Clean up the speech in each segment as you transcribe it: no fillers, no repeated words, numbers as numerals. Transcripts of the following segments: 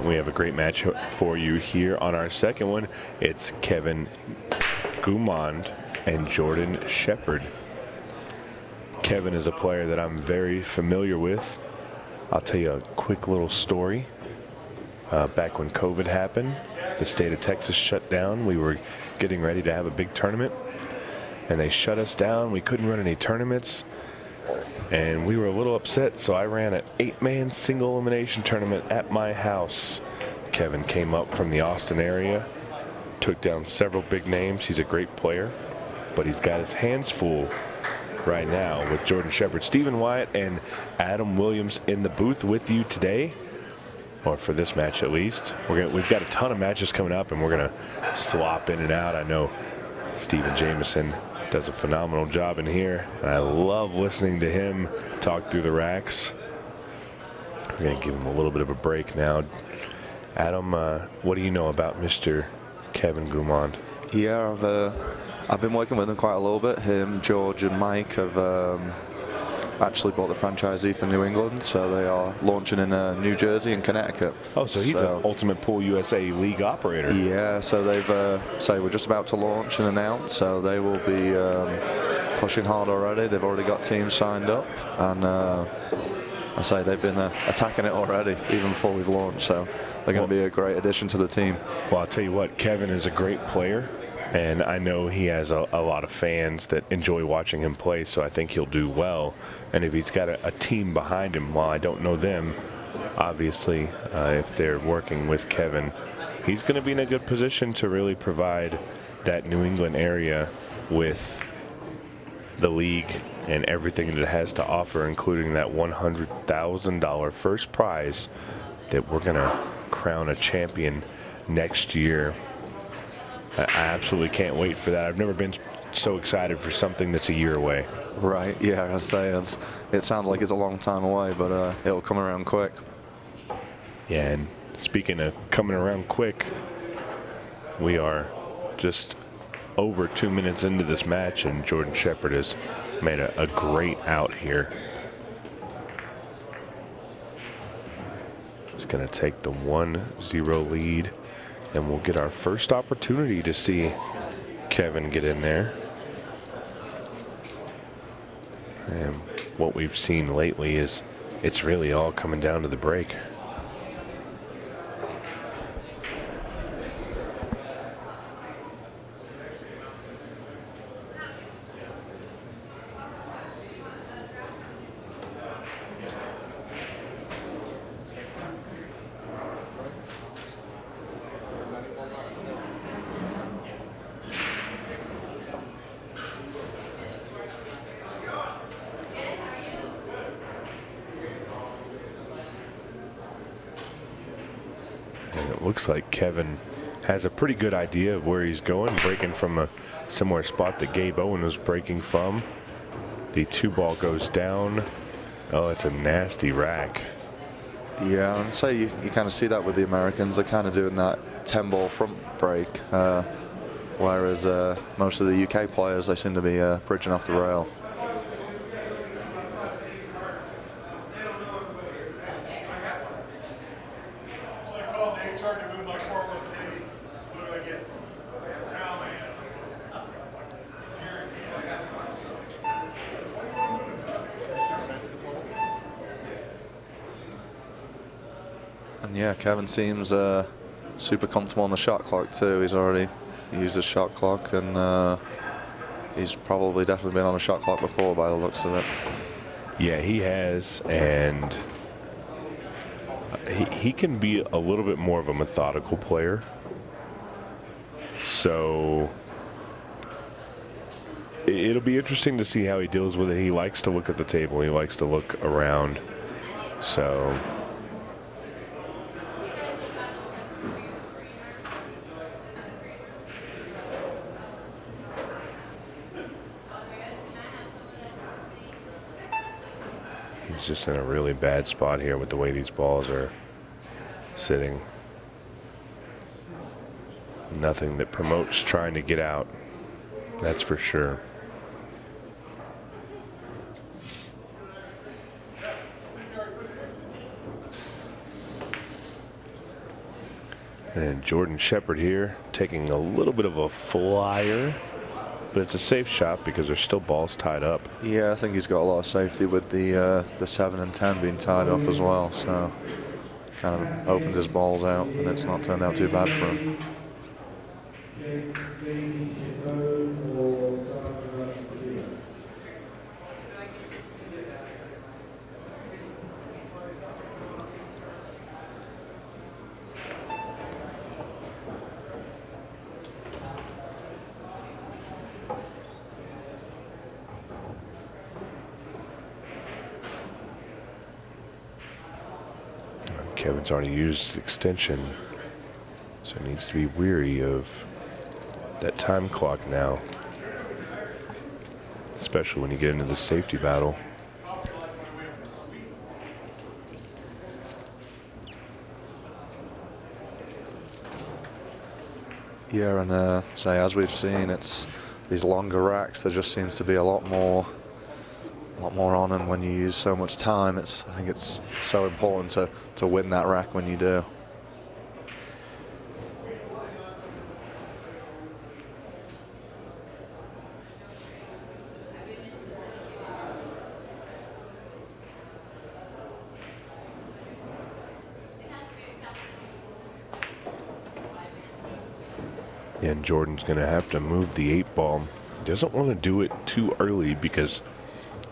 we have a great match for you here on our second one. It's Kevin Guimond and Jordan Shepard. Kevin is a player that I'm very familiar with. I'll tell you a quick little story. Back when COVID happened, the state of Texas shut down. We were getting ready to have a big tournament, and they shut us down. We couldn't run any tournaments, and we were a little upset, so I ran an 8-man single elimination tournament at my house. Kevin came up from the Austin area, took down several big names. He's a great player, but he's got his hands full right now with Jordan Shepard. Stephen Wyatt and Adam Williams in the booth with you today, or for this match at least. We've got a ton of matches coming up, and we're going to swap in and out. I know Stephen Jameson does a phenomenal job in here, and I love listening to him talk through the racks. We're going to give him a little bit of a break now. Adam, what do you know about Mr. Kevin Guimond? Yeah, I've been working with him quite a little bit. Him, George, and Mike have actually bought the franchisee for New England, so they are launching in New Jersey and Connecticut. Oh, so he's an Ultimate Pool USA League operator. Yeah, so they've we're just about to launch and announce, so they will be pushing hard already. They've already got teams signed up, and I say they've been attacking it already, even before we've launched, so they're going to be a great addition to the team. Well, I'll tell you what, Kevin is a great player, and I know he has a lot of fans that enjoy watching him play, so I think he'll do well. And if he's got a team behind him, while I don't know them, obviously, if they're working with Kevin, he's going to be in a good position to really provide that New England area with the league and everything that it has to offer, including that $100,000 first prize that we're going to crown a champion next year. I absolutely can't wait for that. I've never been so excited for something that's a year away. Right, yeah, I say it sounds like it's a long time away, but it'll come around quick. Yeah, and speaking of coming around quick, we are just over 2 minutes into this match, and Jordan Shepard has made a great out here. He's going to take the 1-0 lead, and we'll get our first opportunity to see Kevin get in there. And what we've seen lately is it's really all coming down to the break. Looks like Kevin has a pretty good idea of where he's going, breaking from a similar spot that Gabe Owen was breaking from. The 2-ball goes down. Oh, it's a nasty rack. Yeah, and so you kind of see that with the Americans. They're kind of doing that 10-ball front break, whereas most of the UK players, they seem to be bridging off the rail. And yeah, Kevin seems super comfortable on the shot clock too. He's already used his shot clock, and he's probably definitely been on a shot clock before by the looks of it. Yeah, he has, and he can be a little bit more of a methodical player. So it'll be interesting to see how he deals with it. He likes to look at the table. He likes to look around. So he's just in a really bad spot here with the way these balls are sitting. Nothing that promotes trying to get out, that's for sure. And Jordan Shepard here taking a little bit of a flyer, but it's a safe shot because there's still balls tied up. Yeah, I think he's got a lot of safety with the 7 and 10 being tied up as well. So kind of opens his balls out, and it's not turned out too bad for him. Kevin's already used extension, so he needs to be weary of that time clock now, especially when you get into the safety battle. Yeah, and say as we've seen, it's these longer racks. There just seems to be a lot more on, and when you use so much time, I think it's so important to win that rack when you do. And Jordan's going to have to move the 8-ball. He doesn't want to do it too early because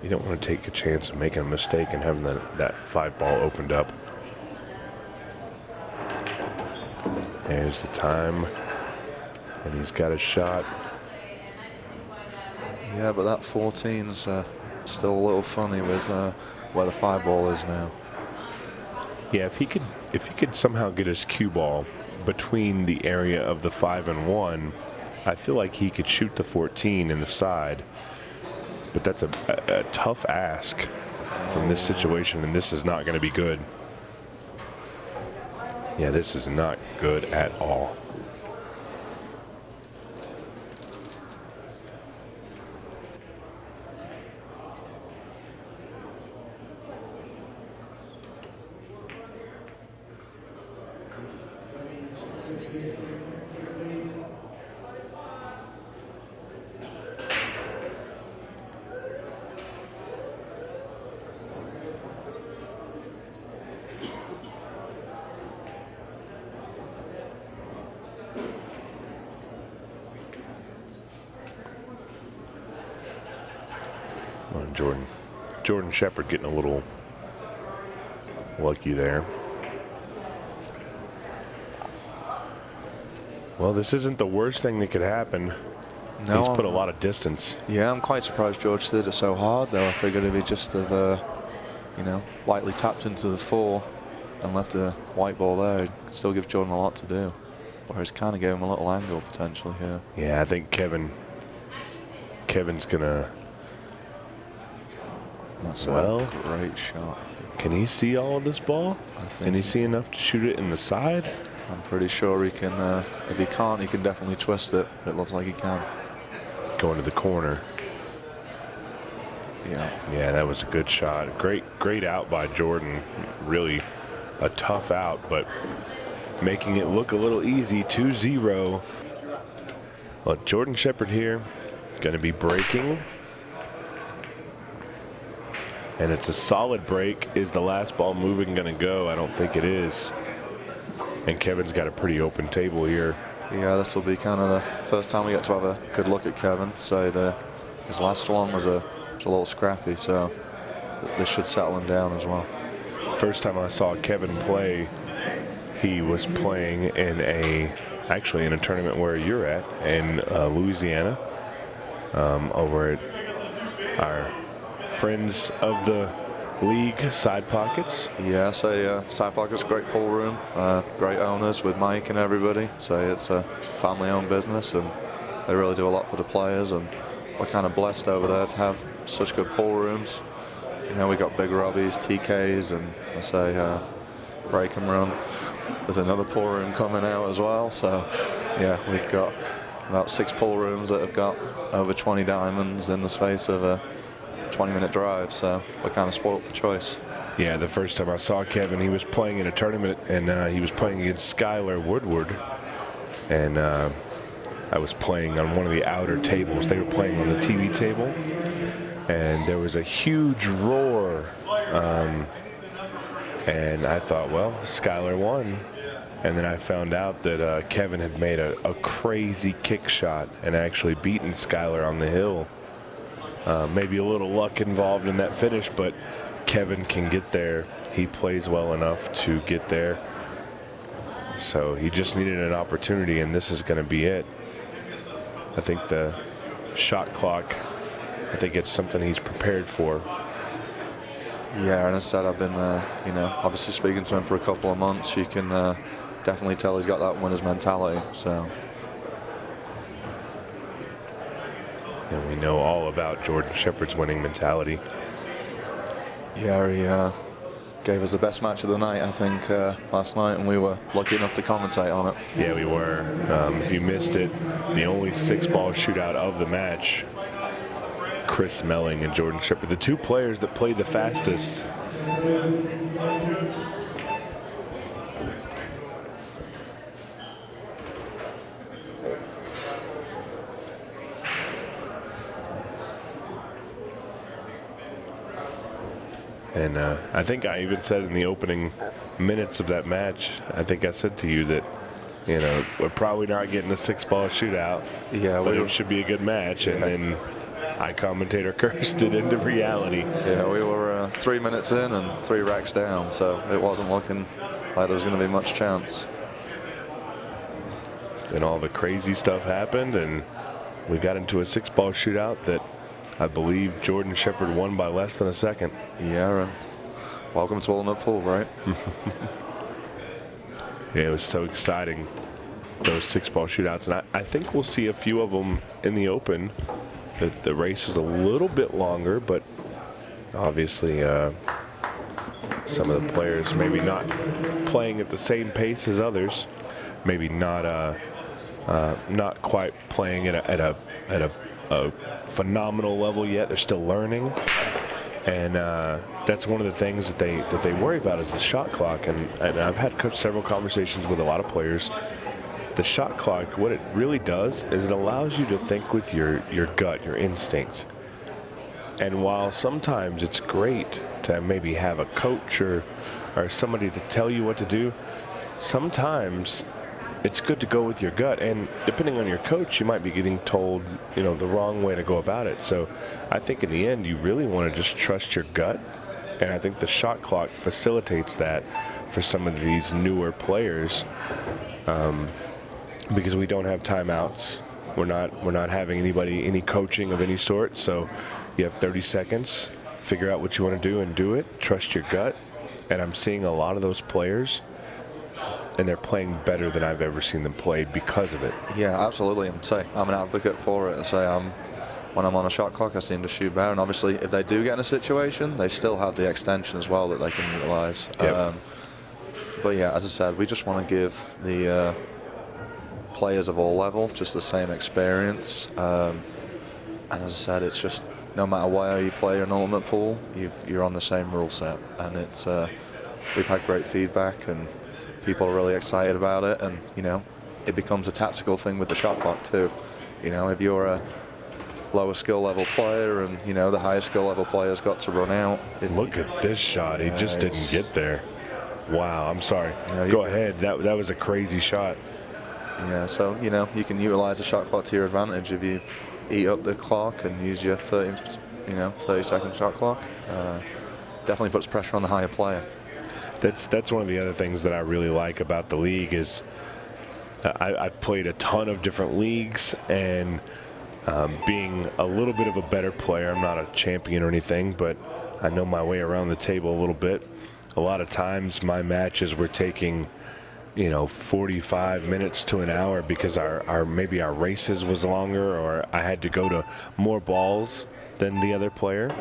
you don't want to take a chance of making a mistake and having that 5-ball opened up. There's the time, and he's got a shot. Yeah, but that 14's still a little funny with where the 5-ball is now. Yeah, if he could somehow get his cue ball between the area of the 5 and 1, I feel like he could shoot the 14 in the side. But that's a tough ask from this situation, and this is not going to be good. Yeah, this is not good at all. Jordan Shepard getting a little lucky there. Well, this isn't the worst thing that could happen. No, he's put a lot of distance. Yeah, I'm quite surprised George did it so hard, though. I figured if he just have, lightly tapped into the 4 and left a white ball there, it could still give Jordan a lot to do. Whereas kind of gave him a little angle potentially here. Yeah, I think Kevin's gonna. That's a great shot. Can he see all of this ball? Can he see enough to shoot it in the side? I'm pretty sure he can. If he can't, he can definitely twist it. It looks like he can. Going to the corner. Yeah. Yeah, that was a good shot. Great out by Jordan. Really a tough out, but making it look a little easy. 2-0. Well, Jordan Shepard here going to be breaking. And it's a solid break. Is the last ball moving going to go? I don't think it is. And Kevin's got a pretty open table here. Yeah, this will be kind of the first time we get to have a good look at Kevin. So his last one was a little scrappy, so this should settle him down as well. First time I saw Kevin play, he was playing actually in a tournament where you're at in Louisiana, over at our friends of the league, Side Pockets. Yeah, so Side Pockets, great pool room, great owners with Mike and everybody. So it's a family-owned business, and they really do a lot for the players. And we're kind of blessed over there to have such good pool rooms. You know, we got Big Robbies, TKs, and I say Break and Run. There's another pool room coming out as well. So yeah, we've got about 6 pool rooms that have got over 20 diamonds in the space of a 20-minute drive, so we're kind of spoiled for choice. Yeah, the first time I saw Kevin, he was playing in a tournament, and he was playing against Skylar Woodward. And I was playing on one of the outer tables. They were playing on the TV table, and there was a huge roar. And I thought, well, Skylar won. And then I found out that Kevin had made a crazy kick shot and actually beaten Skylar on the hill. Maybe a little luck involved in that finish, but Kevin can get there. He plays well enough to get there. So he just needed an opportunity, and this is going to be it. I think the shot clock, I think it's something he's prepared for. Yeah, and as I said, I've been, obviously speaking to him for a couple of months. You can definitely tell he's got that winner's mentality. So. And we know all about Jordan Shepherd's winning mentality. Yeah, he gave us the best match of the night, I think, last night, and we were lucky enough to commentate on it. Yeah, we were. If you missed it, the only 6-ball shootout of the match, Chris Melling and Jordan Shepherd, the two players that played the fastest. And I think I even said in the opening minutes of that match, I think I said to you that, we're probably not getting a 6-ball shootout. Yeah, but it should be a good match. Yeah. And then I commentator cursed it into reality. Yeah, we were 3 minutes in and 3 racks down, so it wasn't looking like there was going to be much chance. Then all the crazy stuff happened, and we got into a 6-ball shootout that I believe Jordan Shepherd won by less than a second. Yeah, and welcome to Ultimate Pool, right? Yeah, it was so exciting, those 6-ball shootouts. And I think we'll see a few of them in the Open. The race is a little bit longer, but obviously some of the players maybe not playing at the same pace as others, maybe not quite playing at a phenomenal level yet. They're still learning, and that's one of the things that they worry about is the shot clock. And I've had several conversations with a lot of players. The shot clock, what it really does is it allows you to think with your gut, your instinct. And while sometimes it's great to maybe have a coach or somebody to tell you what to do, sometimes it's good to go with your gut. And depending on your coach, you might be getting told, the wrong way to go about it. So I think in the end, you really want to just trust your gut. And I think the shot clock facilitates that for some of these newer players. Because we don't have timeouts. We're not having any coaching of any sort. So you have 30 seconds, figure out what you want to do and do it. Trust your gut. And I'm seeing a lot of those players, and they're playing better than I've ever seen them play because of it. Yeah, absolutely. I'm an advocate for it. When I'm on a shot clock, I seem to shoot better. And obviously, if they do get in a situation, they still have the extension as well that they can utilize. Yep. But yeah, as I said, we just want to give the players of all level just the same experience. And as I said, it's just no matter where you play an Ultimate Pool, you're on the same rule set. And it's we've had great feedback, and people are really excited about it. And it becomes a tactical thing with the shot clock too. If you're a lower skill level player and the higher skill level player's got to run out. Look at this shot. He just didn't get there. Wow, I'm sorry. Go ahead. That was a crazy shot. Yeah, so you can utilize the shot clock to your advantage if you eat up the clock and use your 30-second shot clock. Definitely puts pressure on the higher player. That's one of the other things that I really like about the league is I've played a ton of different leagues, and being a little bit of a better player, I'm not a champion or anything, but I know my way around the table a little bit. A lot of times my matches were taking 45 minutes to an hour because maybe our races was longer, or I had to go to more balls than the other player.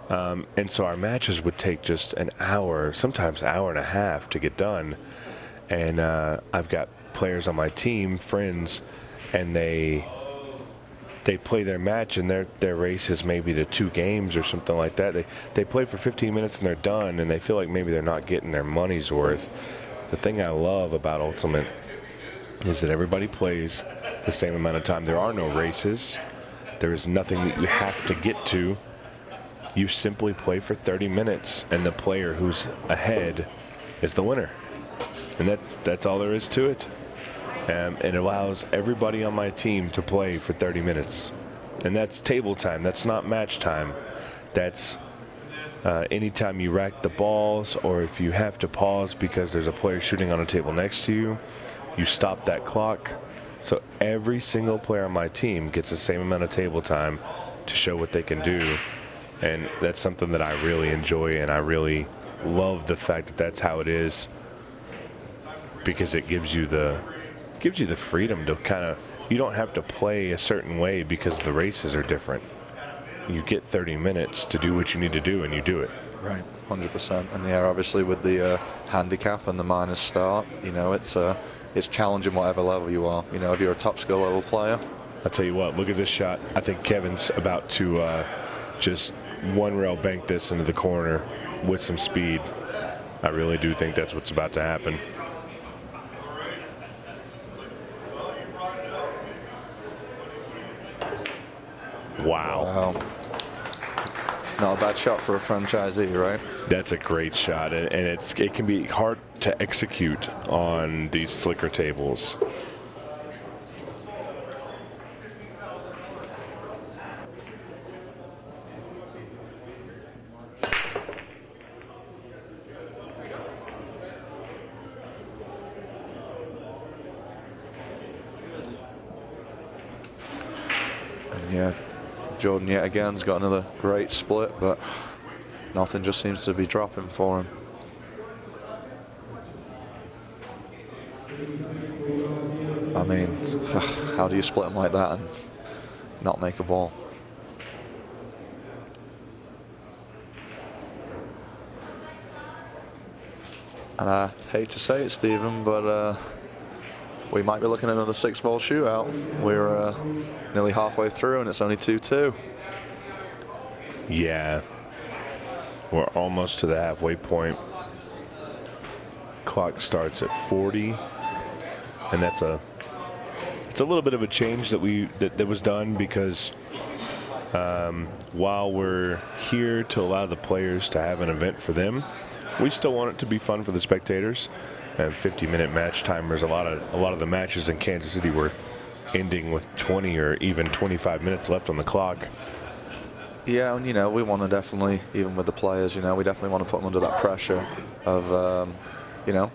And so our matches would take just an hour, sometimes hour and a half to get done. And I've got players on my team, friends, and they they play their match and their race is maybe to 2 games or something like that. They play for 15 minutes and they're done, and they feel like maybe they're not getting their money's worth. The thing I love about Ultimate is that everybody plays the same amount of time. There are no races. There is nothing that you have to get to. You simply play for 30 minutes, and the player who's ahead is the winner. And that's all there is to it. It allows everybody on my team to play for 30 minutes. And that's table time. That's not match time. That's anytime you rack the balls, or if you have to pause because there's a player shooting on a table next to you, you stop that clock. So every single player on my team gets the same amount of table time to show what they can do. And that's something that I really enjoy, and I really love the fact that that's how it is, because it gives you the freedom to kind of, you don't have to play a certain way because the races are different. You get 30 minutes to do what you need to do, and you do it. Right, 100%. And yeah, obviously with the handicap and the minus start, you know, it's challenging whatever level you are. You know, if you're a top skill level player. I'll tell you what, look at this shot. I think Kevin's about to just one rail bank this into the corner with some speed. I really do think that's what's about to happen. Wow. Not a bad shot for a franchisee, right? That's a great shot, and it can be hard to execute on these slicker tables. And yeah, Jordan yet again has got another great split, but nothing just seems to be dropping for him. I mean, how do you split him like that and not make a ball? And I hate to say it, Stephen, but we might be looking at another 6-ball shootout. We're nearly halfway through, and it's only 2-2. Yeah, we're almost to the halfway point. Clock starts at 40, and it's a little bit of a change that was done, because while we're here to allow the players to have an event for them, we still want it to be fun for the spectators. And 50-minute match timers. A lot of the matches in Kansas City were ending with 20 or even 25 minutes left on the clock. Yeah, and you know, we want to definitely, even with the players, you know, we definitely want to put them under that pressure of, you know,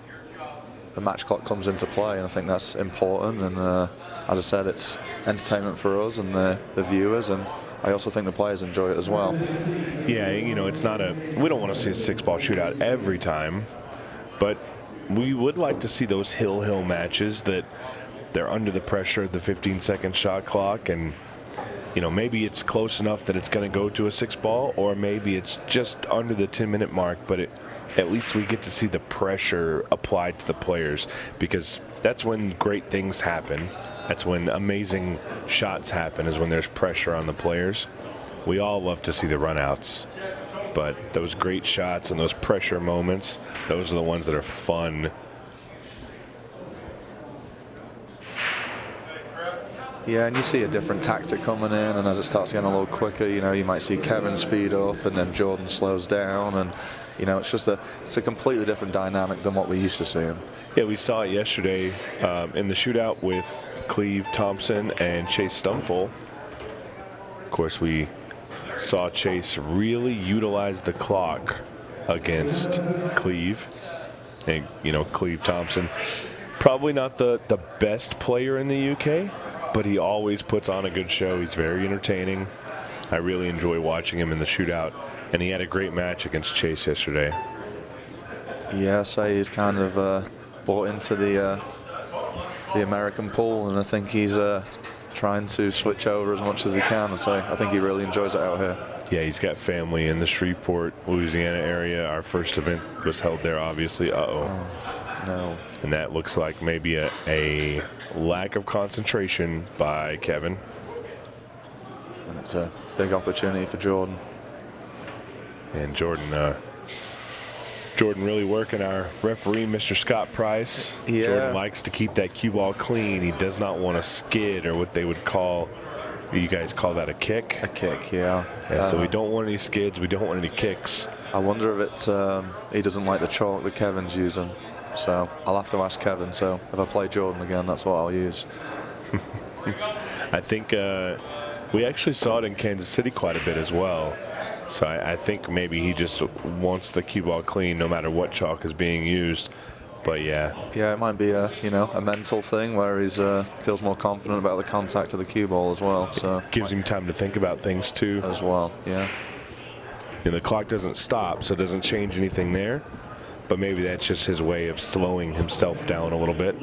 the match clock comes into play, and I think that's important. And as I said, it's entertainment for us and the viewers, and I also think the players enjoy it as well. Yeah, you know, it's not we don't want to see a 6-ball shootout every time, but we would like to see those hill matches that they're under the pressure of the 15-second shot clock, and you know, maybe it's close enough that it's going to go to a 6-ball, or maybe it's just under the 10-minute mark, but at least we get to see the pressure applied to the players, because that's when great things happen. That's when amazing shots happen, is when there's pressure on the players. We all love to see the runouts, but those great shots and those pressure moments, those are the ones that are fun. Yeah, and you see a different tactic coming in, and as it starts getting a little quicker, you know, you might see Kevin speed up, and then Jordan slows down, and you know, it's a completely different dynamic than what we used to seeing. Yeah, we saw it yesterday in the shootout with Cleve Thompson and Chase Stumful. Of course, we saw Chase really utilize the clock against Cleve. And, you know, Cleve Thompson, probably not the best player in the UK, but he always puts on a good show. He's very entertaining. I really enjoy watching him in the shootout, and he had a great match against Chase yesterday. Yeah, so he's kind of bought into the American pool, and I think he's trying to switch over as much as he can. So I think he really enjoys it out here. Yeah, he's got family in the Shreveport, Louisiana area. Our first event was held there, obviously. Oh, no. And that looks like maybe a lack of concentration by Kevin. it's a big opportunity for Jordan. And Jordan really working our referee, Mr. Scott Price. Yeah. Jordan likes to keep that cue ball clean. He does not want to skid, or what they would call, you guys call that a kick? A kick, yeah. So we don't want any skids. We don't want any kicks. I wonder if it's he doesn't like the chalk that Kevin's using. So I'll have to ask Kevin. So if I play Jordan again, that's what I'll use. I think we actually saw it in Kansas City quite a bit as well. So I think maybe he just wants the cue ball clean no matter what chalk is being used. But yeah. Yeah, it might be a mental thing where he's feels more confident about the contact of the cue ball as well. So it gives him time to think about things too. As well, yeah. And the clock doesn't stop, so it doesn't change anything there. But maybe that's just his way of slowing himself down a little bit.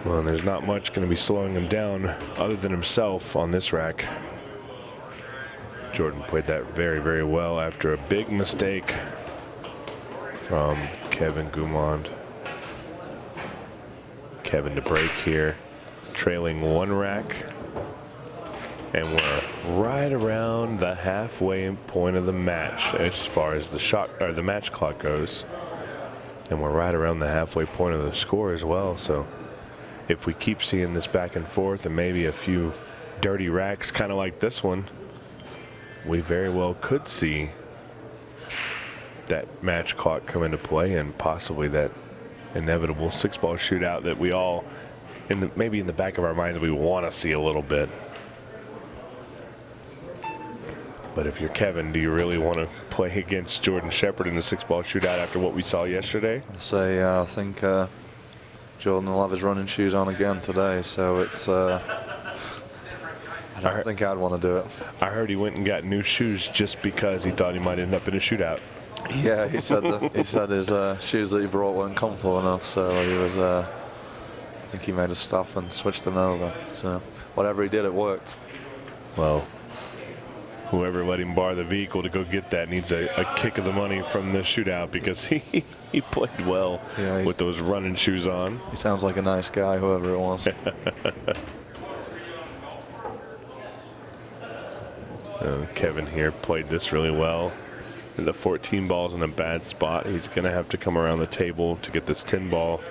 Well, there's not much going to be slowing him down other than himself on this rack. Jordan played that very, very well after a big mistake from Kevin Guimond. Kevin to break here, trailing one rack. And we're right around the halfway point of the match as far as the match clock goes. And we're right around the halfway point of the score as well. So if we keep seeing this back and forth and maybe a few dirty racks kind of like this one, we very well could see that match clock come into play and possibly that inevitable 6-ball shootout that we all, maybe in the back of our minds, we want to see a little bit. But if you're Kevin, do you really want to play against Jordan Shepherd in a 6-ball shootout after what we saw yesterday? I think Jordan will have his running shoes on again today, so it's I don't think I'd want to do it. I heard he went and got new shoes just because he thought he might end up in a shootout. Yeah, he said his shoes that he brought weren't comfortable enough, so he was I think he made a stop and switched them over. So whatever he did, it worked. Well, whoever let him borrow the vehicle to go get that needs a kick of the money from the shootout, because he played well with those running shoes on. He sounds like a nice guy, whoever it was. Kevin here played this really well. The 14 ball's in a bad spot. He's going to have to come around the table to get this 10 ball.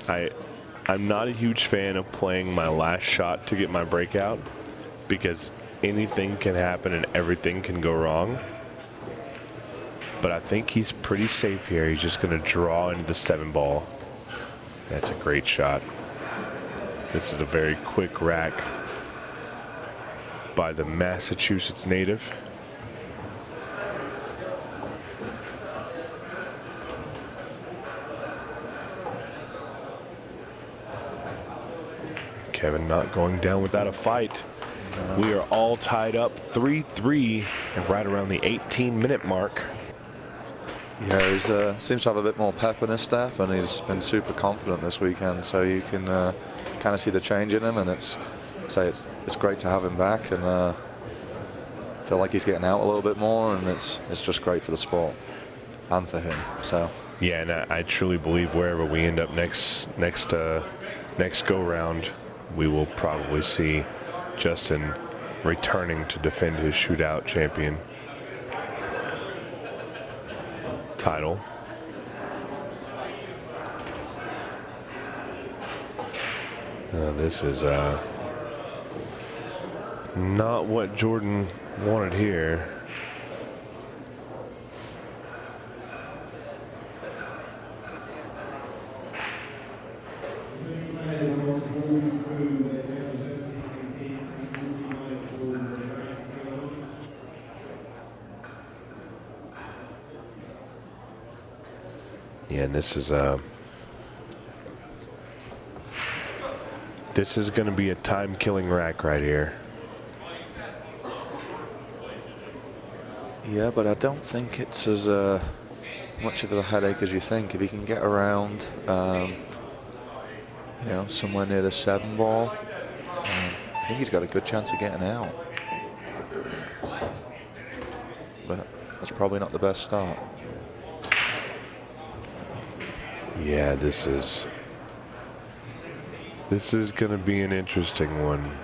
I'm not a huge fan of playing my last shot to get my breakout, because anything can happen and everything can go wrong. But I think he's pretty safe here. He's just going to draw into the 7 ball. That's a great shot. This is a very quick rack by the Massachusetts native. Kevin not going down without a fight. We are all tied up 3-3 and right around the 18-minute mark. Yeah, he seems to have a bit more pep in his step, and he's been super confident this weekend. So you can kind of see the change in him, and it's great to have him back, and feel like he's getting out a little bit more, and it's just great for the sport and for him. So yeah, and I truly believe wherever we end up next go round, we will probably see Justin returning to defend his shootout champion title. This is not what Jordan wanted here. Yeah, and this is going to be a time-killing rack right here. yeah, but I don't think it's as much of a headache as you think. If you can get around, somewhere near the 7 ball, I think he's got a good chance of getting out. But that's probably not the best start. Yeah, this is going to be an interesting one.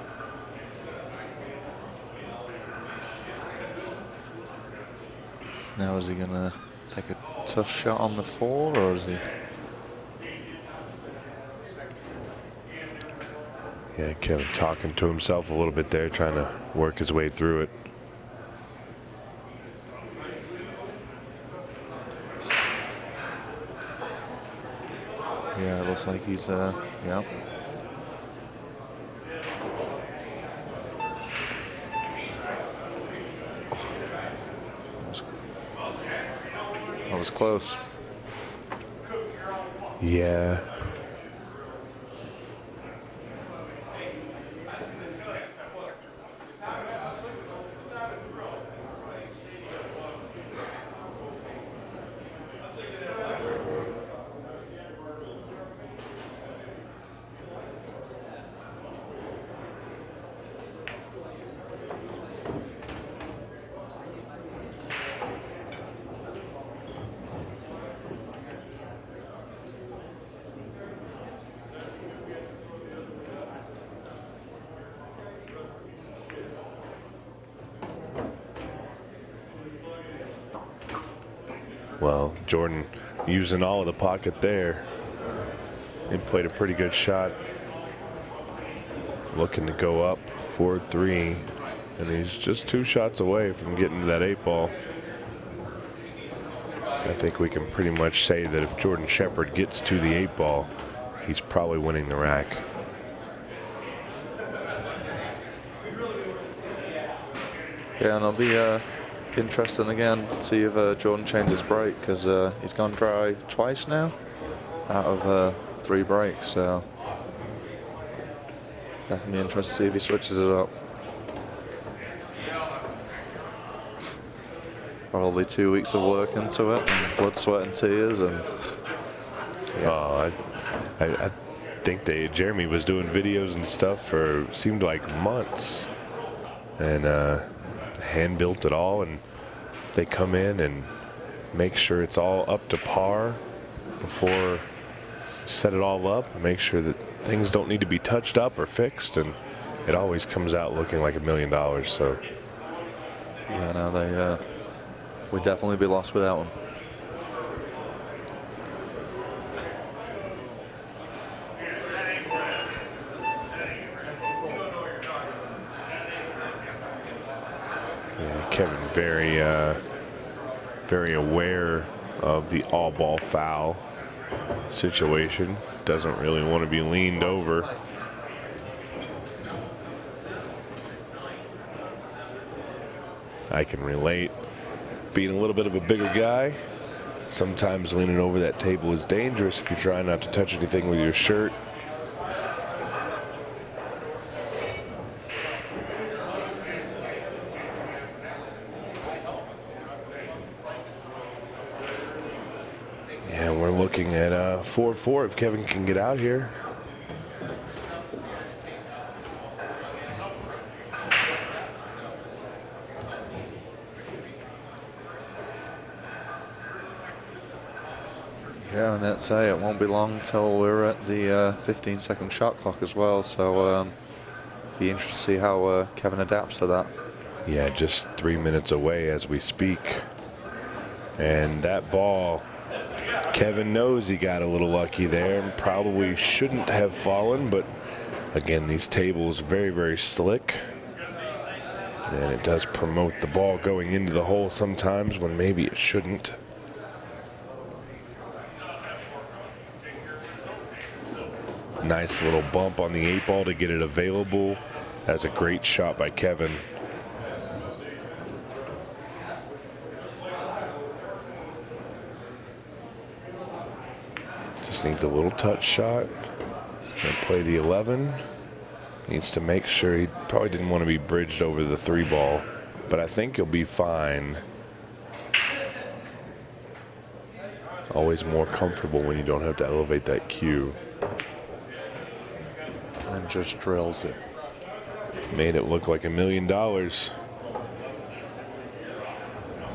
Now is he going to take a tough shot on the 4, or is he? Yeah, Kevin talking to himself a little bit there, trying to work his way through it. Yeah, it looks like he's, yeah. That was close. Yeah. Well, Jordan using all of the pocket there. He played a pretty good shot. Looking to go up 4-3. And he's just 2 shots away from getting to that 8 ball. I think we can pretty much say that if Jordan Shepherd gets to the 8 ball, he's probably winning the rack. Yeah, and it'll be interesting again to see if Jordan changes break, because he's gone dry twice now out of 3 breaks. So definitely interested to see if he switches it up. Probably 2 weeks of work into it, and blood, sweat, and tears, and yeah. Oh, I think Jeremy was doing videos and stuff for seemed like months, and hand built it all, and they come in and make sure it's all up to par before set it all up and make sure that things don't need to be touched up or fixed, and it always comes out looking like $1 million. So yeah, no, they would definitely be lost without one. Yeah, Kevin very aware of the all ball foul situation. Doesn't really want to be leaned over. I can relate. Being a little bit of a bigger guy, sometimes leaning over that table is dangerous if you're trying not to touch anything with your shirt. And we're looking at 4-4 if Kevin can get out here. Yeah, and let's say it won't be long until we're at the 15-second shot clock as well. So be interested to see how Kevin adapts to that. Yeah, just 3 minutes away as we speak. And that ball, Kevin knows he got a little lucky there and probably shouldn't have fallen, but again, these tables very, very slick. And it does promote the ball going into the hole sometimes when maybe it shouldn't. Nice little bump on the 8 ball to get it available. That's a great shot by Kevin. Just needs a little touch shot. And play the 11. Needs to make sure he probably didn't want to be bridged over the 3 ball, but I think he'll be fine. Always more comfortable when you don't have to elevate that cue. And just drills it. Made it look like $1 million.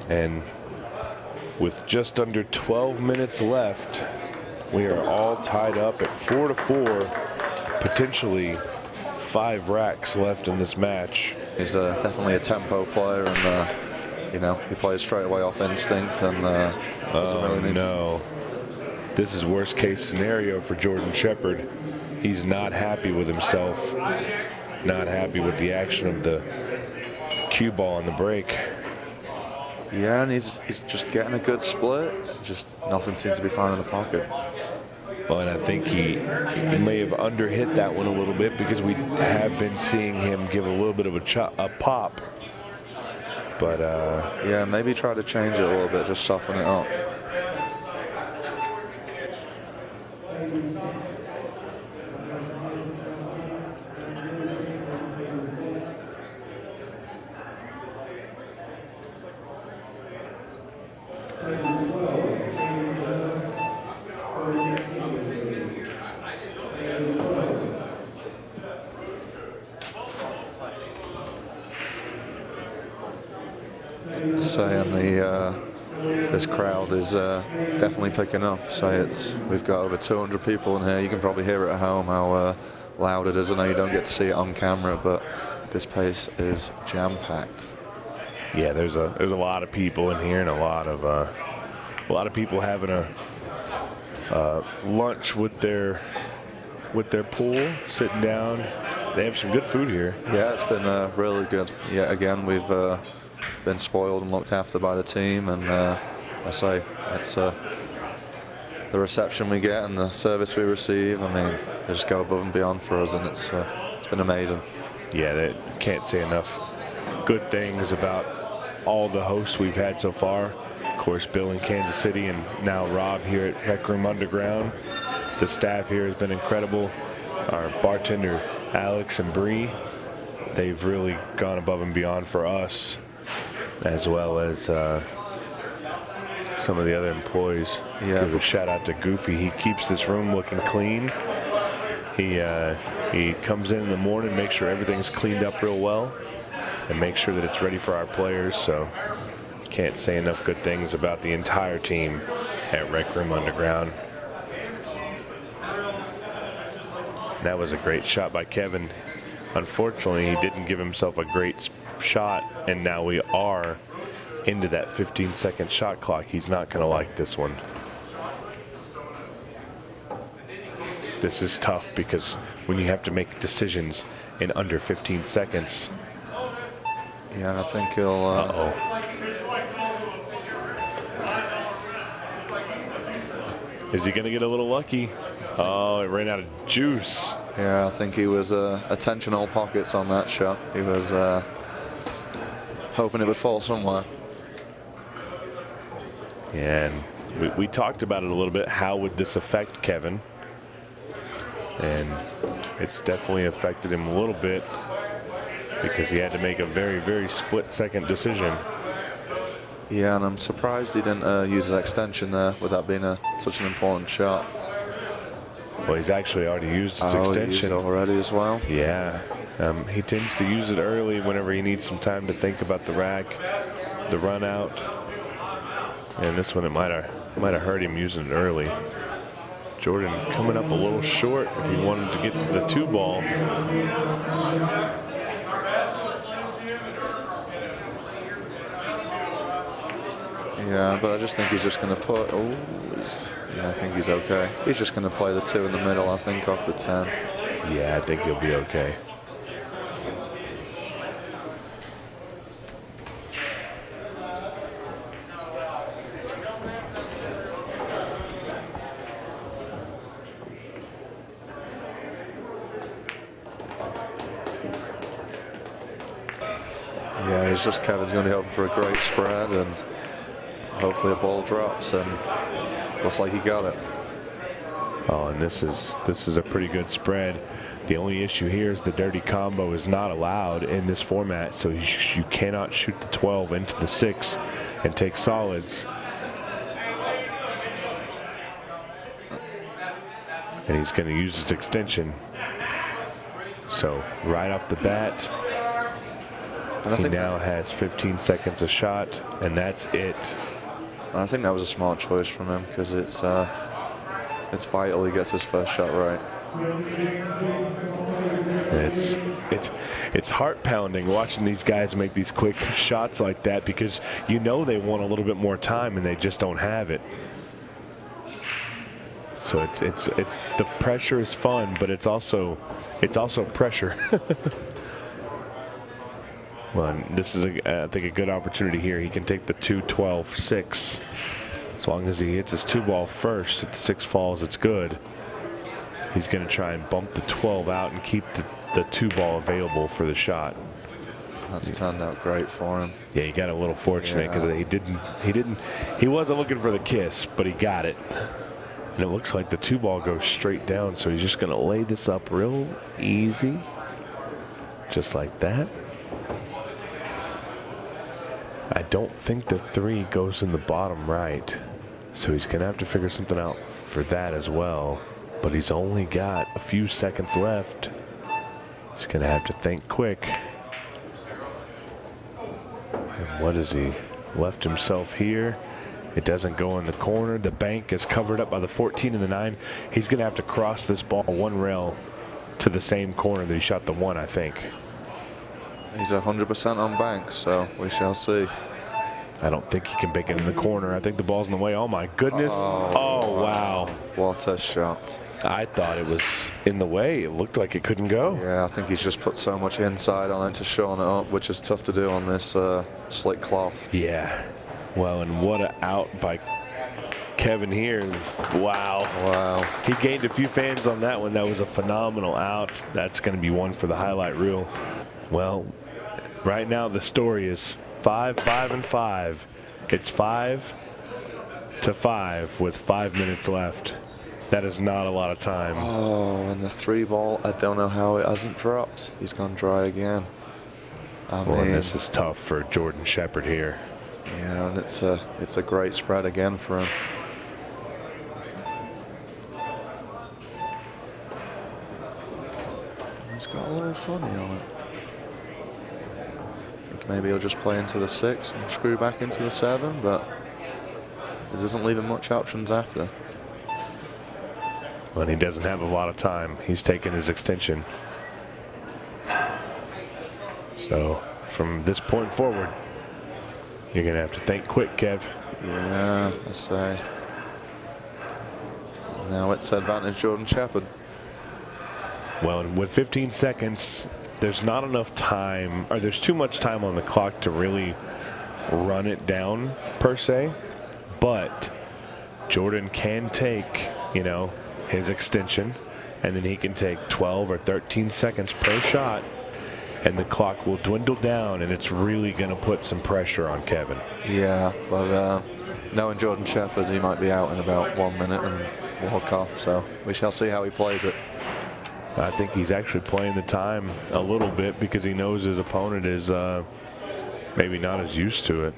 And with just under 12 minutes left, we are all tied up at 4-4, potentially 5 racks left in this match. He's definitely a tempo player, and you know, he plays straight away off instinct, and doesn't really need no. This is worst case scenario for Jordan Shepard. He's not happy with himself, not happy with the action of the cue ball on the break. Yeah, and he's just getting a good split. Just nothing seems to be found in the pocket. Well, and I think he may have underhit that one a little bit, because we have been seeing him give a little bit of a pop. But yeah, maybe try to change it a little bit, just soften it up. Saying this crowd is definitely picking up. We've got over 200 people in here. You can probably hear it at home how loud it is. I know you don't get to see it on camera, but this place is jam-packed. Yeah, there's a lot of people in here, and a lot of people having a lunch with their pool, sitting down. They have some good food here. Yeah, it's been really good. Yeah, again, we've been spoiled and looked after by the team, and I say it's the reception we get and the service we receive. I mean, they just go above and beyond for us, and it's been amazing. Yeah, they can't say enough good things about all the hosts we've had so far. Of course, Bill in Kansas City, and now Rob here at Rec Room Underground. The staff here has been incredible. Our bartender Alex and Bree, they've really gone above and beyond for us, as well as some of the other employees. Yeah. Give a shout out to Goofy. He keeps this room looking clean. He comes in the morning, makes sure everything's cleaned up real well, and make sure that it's ready for our players. So can't say enough good things about the entire team at Rec Room Underground. That was a great shot by Kevin. Unfortunately, he didn't give himself a great shot, and now we are into that 15-second shot clock. He's not going to like this one. This is tough, because when you have to make decisions in under 15 seconds. Yeah, and I think he'll... Is he going to get a little lucky? Oh, it ran out of juice. Yeah, I think he was attention all pockets on that shot. He was hoping it would fall somewhere. And we talked about it a little bit. How would this affect Kevin? And it's definitely affected him a little bit, because he had to make a very, very split-second decision. Yeah, and I'm surprised he didn't use his extension there, with that being such an important shot. Well, he's actually already used his extension. He used it already as well? Yeah. He tends to use it early whenever he needs some time to think about the rack, the run out. And this one, it might have hurt him using it early. Jordan coming up a little short if he wanted to get to the 2-ball. Yeah, but I just think he's just going to put... yeah, I think he's okay. He's just going to play the 2 in the middle, I think, off the 10. Yeah, I think he'll be okay. Yeah, it's just Kevin's going to be hoping for a great spread, and hopefully a ball drops, and looks like he got it. Oh, and this is a pretty good spread. The only issue here is the dirty combo is not allowed in this format, so you cannot shoot the 12 into the 6 and take solids. And he's going to use his extension. So right off the bat, he now has 15 seconds a shot, and that's it. I think that was a smart choice from him because it's vital he gets his first shot right. It's heart pounding watching these guys make these quick shots like that, because you know they want a little bit more time and they just don't have it. So it's the pressure is fun, but it's also pressure. Well, this is I think a good opportunity here. He can take the 2-12-6 as long as he hits his 2-ball first. If the 6 falls, it's good. He's going to try and bump the 12 out and keep the 2-ball available for the shot. That's turned out great for him. Yeah, he got a little fortunate because he wasn't looking for the kiss, but he got it. And it looks like the 2-ball goes straight down, so he's just going to lay this up real easy, just like that. I don't think the 3 goes in the bottom right, so he's going to have to figure something out for that as well. But he's only got a few seconds left. He's going to have to think quick. And what is he? Left himself here. It doesn't go in the corner. The bank is covered up by the 14 and the 9. He's going to have to cross this ball one rail to the same corner that he shot the 1, I think. He's 100% on bank, so we shall see. I don't think he can make it in the corner. I think the ball's in the way. Oh, my goodness. Oh, wow. What a shot. I thought it was in the way. It looked like it couldn't go. Yeah, I think he's just put so much inside on it to shorten it up, which is tough to do on this slick cloth. Yeah. Well, and what a out by Kevin here. Wow. Wow. He gained a few fans on that one. That was a phenomenal out. That's going to be one for the highlight reel. Well, right now the story is 5, 5, and 5. It's 5-5 with 5 minutes left. That is not a lot of time. Oh, and the 3-ball, I don't know how it hasn't dropped. He's gone dry again. Well, this is tough for Jordan Shepard here. Yeah, and it's a great spread again for him. He's got a little funny on it. I think maybe he'll just play into the 6 and screw back into the 7, but it doesn't leave him much options after. Well, he doesn't have a lot of time. He's taking his extension. So from this point forward, you're going to have to think quick, Kev. Yeah, I say. Now it's advantage Jordan Shepard. Well, and with 15 seconds, there's not enough time, or there's too much time on the clock to really run it down, per se. But Jordan can take, his extension, and then he can take 12 or 13 seconds per shot, and the clock will dwindle down, and it's really going to put some pressure on Kevin. Yeah, but knowing Jordan Shepard, he might be out in about 1 minute and walk off, so we shall see how he plays it. I think he's actually playing the time a little bit because he knows his opponent is maybe not as used to it.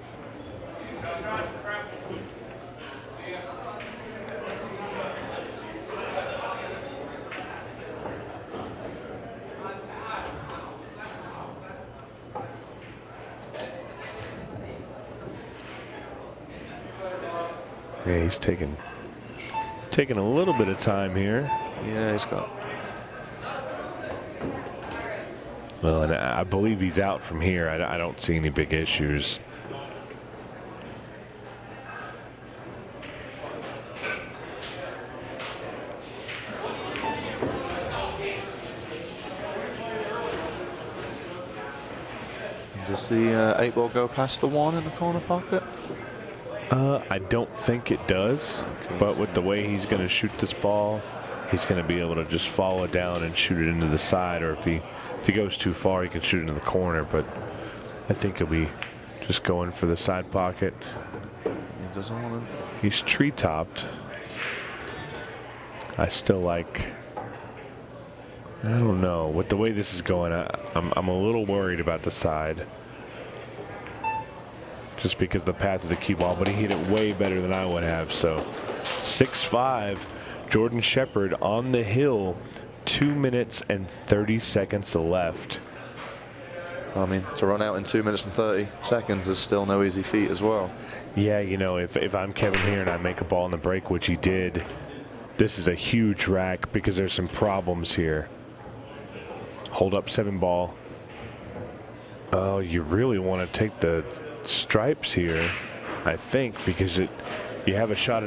Yeah, he's taking a little bit of time here. Yeah, he's got. Well, and I believe he's out from here. I don't see any big issues. Does the 8-ball go past the 1 in the corner pocket? I don't think it does, but with the way he's going to shoot this ball, he's going to be able to just follow down and shoot it into the side, or if he goes too far, he can shoot it in the corner, but I think he'll be just going for the side pocket. He doesn't want to. He's tree-topped. I still like, I don't know, with the way this is going, I'm a little worried about the side. Just because of the path of the cue ball, but he hit it way better than I would have. So 6-5, Jordan Shepard on the hill 2 minutes and 30 seconds left. I mean, to run out in 2 minutes and 30 seconds is still no easy feat as well. Yeah, you know, if I'm Kevin here and I make a ball in the break, which he did, this is a huge rack because there's some problems here. Hold up 7 ball. Oh, you really want to take the stripes here, I think, because you have a shot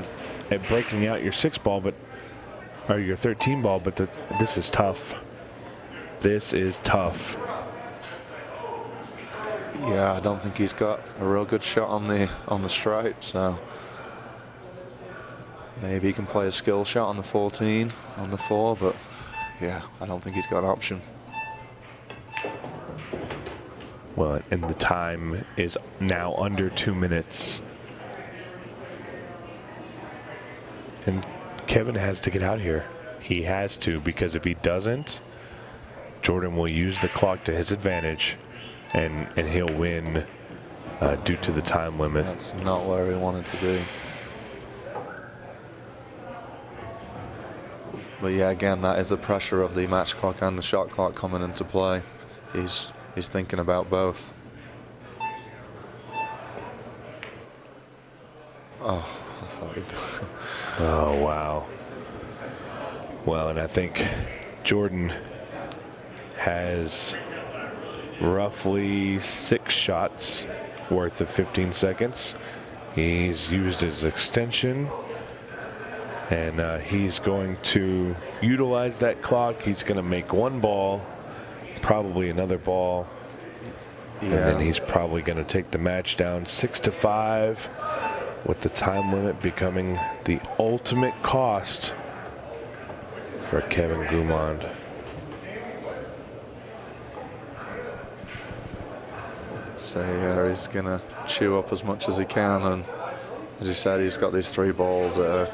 at breaking out your 6 ball, or your 13 ball, but this is tough. This is tough. Yeah, I don't think he's got a real good shot on the stripe, so maybe he can play a skill shot on the 14, on the 4, but yeah, I don't think he's got an option. Well, and the time is now under 2 minutes. And Kevin has to get out here. He has to, because if he doesn't, Jordan will use the clock to his advantage, and he'll win due to the time limit. That's not where he wanted to be. But yeah, again, that is the pressure of the match clock and the shot clock coming into play. He's thinking about both. Oh, I thought he'd done. Oh, wow. Well, and I think Jordan has roughly 6 shots worth of 15 seconds. He's used his extension, and he's going to utilize that clock. He's going to make 1 ball, probably another ball, and then he's probably going to take the match down 6-5, with the time limit becoming the ultimate cost for Kevin Guimond. So yeah, he's gonna chew up as much as he can, and as he said, he's got these 3 balls that are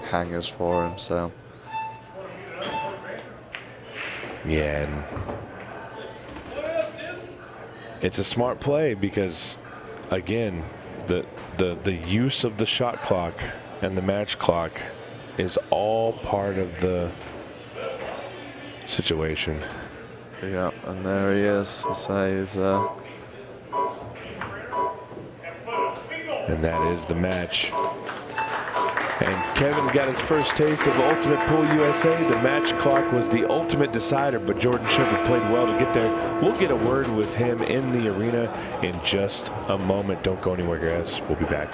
hangers for him. So Yeah, and it's a smart play because, again, the use of the shot clock and the match clock is all part of the situation. yeah, and there he is. I say he's And that is the match. And Kevin got his first taste of Ultimate Pool USA. The match clock was the ultimate decider, but Jordan Shepard played well to get there. We'll get a word with him in the arena in just a moment. Don't go anywhere, guys. We'll be back.